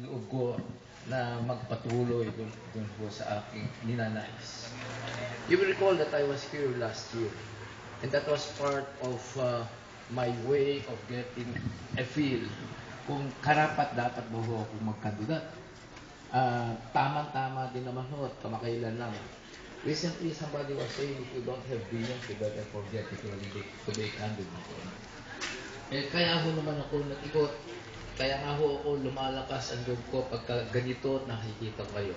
loob ko na magpatuloy dun po sa aking ninanais. You will recall that I was here last year, and that was part of my way of getting a feel kung karapat-dapat ba ho akong magkandidat. Tamang-tama din naman ho at kamakailan lang. Recently, somebody was saying, if you don't have billions, you better forget it to be a candidate. Kaya ho naman ako nag-ikot. Kaya nga ho ako lumalakas ang loob ko pagka ganito nakikita ko kayo.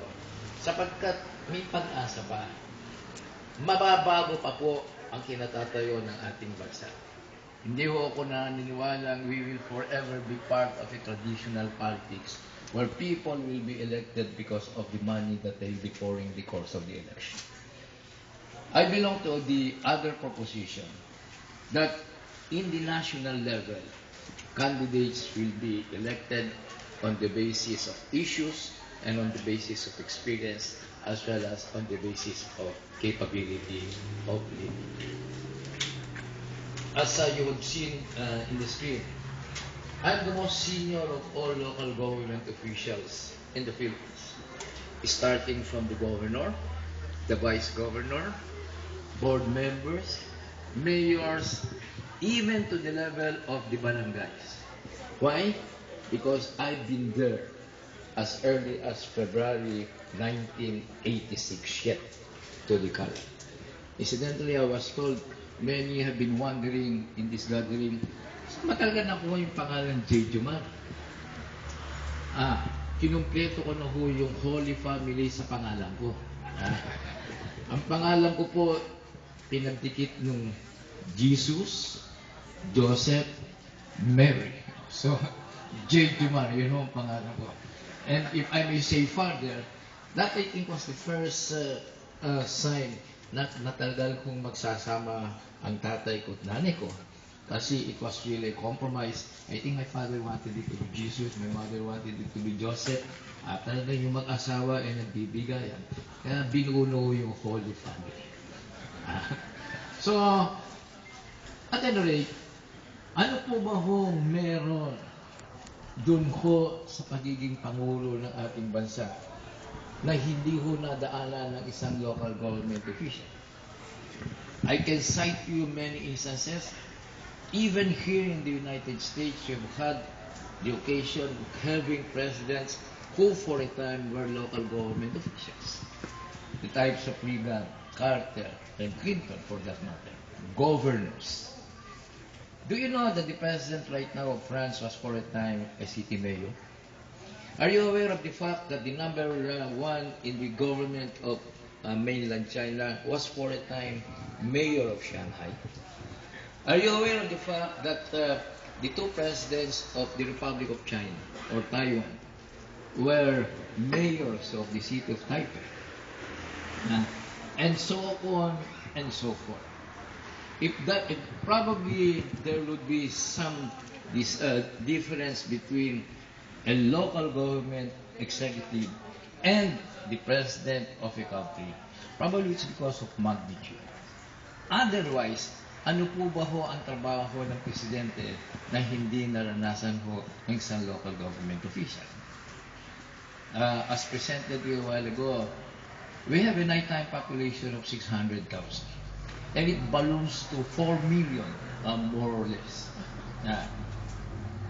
Sapagkat may pag-asa pa. Mababago pa po ang kinatatayo ng ating bansa. Hindi ho ako naniniwalang we will forever be part of a traditional politics where people will be elected because of the money that they will be pouring the course of the election. I belong to the other proposition that in the national level, candidates will be elected on the basis of issues and on the basis of experience as well as on the basis of capability of living. As you have seen in the screen, I'm the most senior of all local government officials in the Philippines, starting from the governor, the vice governor, board members, mayors, even to the level of the barangays. Why? Because I've been there as early as February 1986 yet to the color. Incidentally, I was told many have been wondering in this gathering, matagal na po yung pangalan J. Jumar. Kinumpleto ko na po yung Holy Family sa pangalan ko. Ang pangalan ko po, pinagdikit nung Jesus, Joseph, Mary. So, J. Jumar, yun ang pangalan ko. And if I may say further, that I think was the first sign na natagal kong magsasama ang tatay ko at nanay ko. Kasi it was really a compromise. I think my father wanted it to be Jesus, my mother wanted it to be Joseph. At talaga yung mag-asawa ay nagbibigayan. Kaya binuno yung Holy Family. So, at any rate, ano po ba hong meron dun ho sa pagiging Pangulo ng ating bansa na hindi ho nadaanan ng isang local government official? I can cite you many instances. Even here in the United States, we've had the occasion of having presidents who for a time were local government officials. The types of Reagan, Carter, and Clinton for that matter. Governors. Do you know that the president right now of France was for a time a city mayor? Are you aware of the fact that the number one in the government of mainland China was for a time mayor of Shanghai? Are you aware of the fact that the two presidents of the Republic of China or Taiwan were mayors of the city of Taipei? And so on and so forth. If probably there would be some difference between a local government executive and the president of a country. Probably it's because of magnitude. Otherwise, ano po ba ho ang trabaho ng presidente na hindi naranasan ho ng isang local government official? As presented a while ago, we have a nighttime population of 600,000. And it balloons to 4 million, more or less.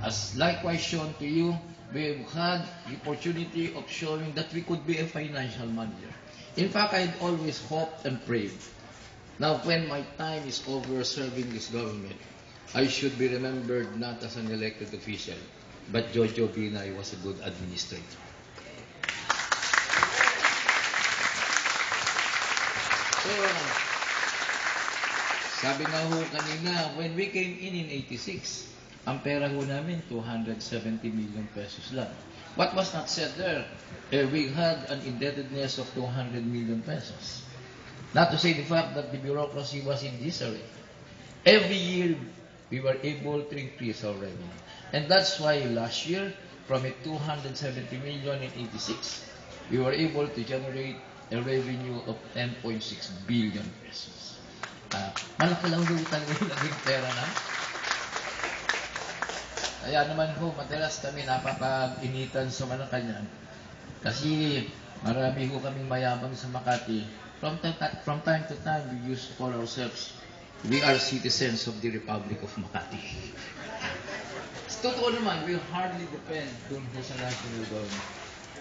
As likewise shown to you, we've had the opportunity of showing that we could be a financial manager. In fact, I'd always hoped and prayed. Now, when my time is over serving this government, I should be remembered not as an elected official, but Jojo Binay was a good administrator. So, sabi nga ho kanina, when we came in 86, ang pera ho namin, 270 million pesos lang. What was not said there? We had an indebtedness of 200 million pesos. Not to say the fact that the bureaucracy was in disarray. Every year, we were able to increase our revenue. And that's why last year, from a 270 million in 86, we were able to generate a revenue of 10.6 billion pesos. Malaki lang daw talaga yung naging pera na. Kaya naman ho, madalas kami napapag-initan sa Malacanang. Kasi marami ho kaming mayabang sa Makati. From time to time, we used to call ourselves, we are citizens of the Republic of Makati. Totoo naman, we hardly depend dun po sa national government.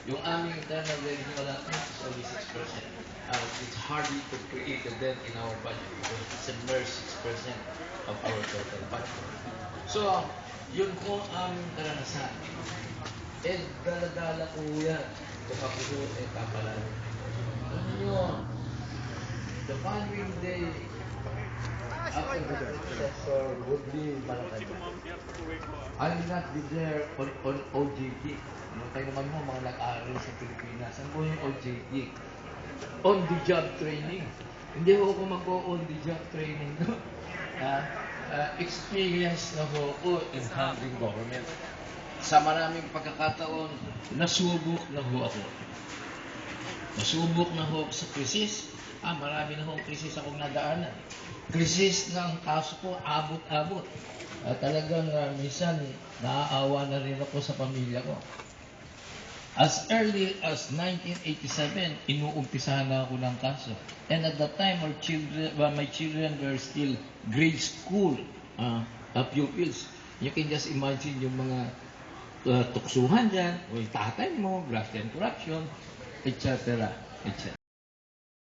Yung aming internal revenue allotment is only 6%. It's hardly to create a dent in our budget because it's a mere 6% of our total budget. So, yun po ang karanasan. Eh, dala-dala ko yan. Baka po eh, papalalo. Ano nyo, the following day, after the predecessor would be Malacanang. I will not be there on OJT. Ano kayo naman mo, mga nag-aaral sa Pilipinas. Ano po yung OJT? On-the-job training. Hindi ho ako mag-on-the-job training. No? Experience na ho ako in handling government. Sa maraming pagkakataon, nasubok na ho ako. Nasubok na ho ako sa krisis. Marami na ho krisis akong nadaanan. Krisis ng kaso ko, abot-abot. Talagang minsan, naaawa na rin ako sa pamilya ko. As early as 1987, inuumpisahan na ako ng kaso. And at that time, my children were still grade school pupils. You can just imagine yung mga tuksuhan dyan, o yung tatay mo, graft and corruption, etc. etc.